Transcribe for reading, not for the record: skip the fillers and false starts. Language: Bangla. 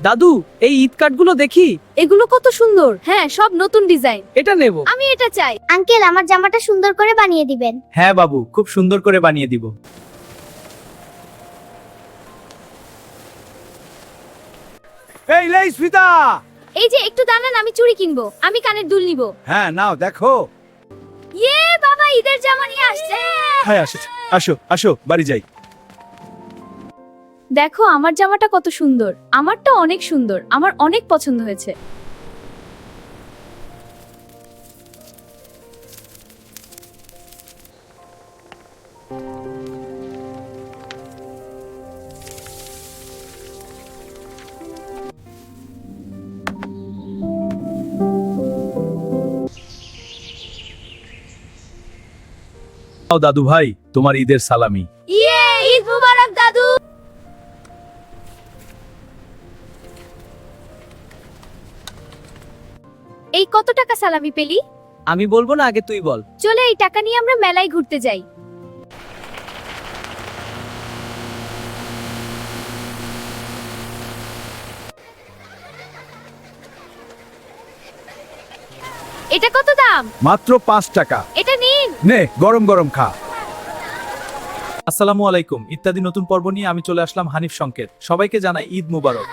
দাদু, এই ঈদ কার্ডগুলো দেখি। এগুলো কত সুন্দর। হ্যাঁ, সব নতুন ডিজাইন। এটা নেব। আমি এটা চাই। আঙ্কেল, আমার জামাটা সুন্দর করে বানিয়ে দিবেন। হ্যাঁ বাবু, খুব সুন্দর করে বানিয়ে দিব। এই লেই স্মিতা। এই যে একটু দাঁড়ান, আমি চুড়ি কিনবো। আমি কানের দুল নিব। হ্যাঁ নাও দেখো। ইয়ে বাবা, ঈদের জামা নিয়ে আসছে। হ্যাঁ আসো আসো আসো, বাড়ি যাই। দেখো আমার জামাটা কত সুন্দর। আমারটা অনেক সুন্দর, আমার অনেক পছন্দ হয়েছে। নাও দাদু ভাই, তোমার ঈদের সালামি। ইয়ে, ঈদ মুবারক দাদু। এই কত টাকা সালামি পেলি? আমি বলবো না, আগে তুই বল। চলে এই টাকা নিয়ে আমরা মেলায় ঘুরতে যাই। এটা কত দাম? মাত্র 5 টাকা। এটা নিন। নে, গরম গরম খা। আসসালামু আলাইকুম। ইত্যাদি নতুন পর্ব নিয়ে আমি চলে আসলাম হানিফ সংকেত। সবাইকে জানাই ঈদ মুবারক।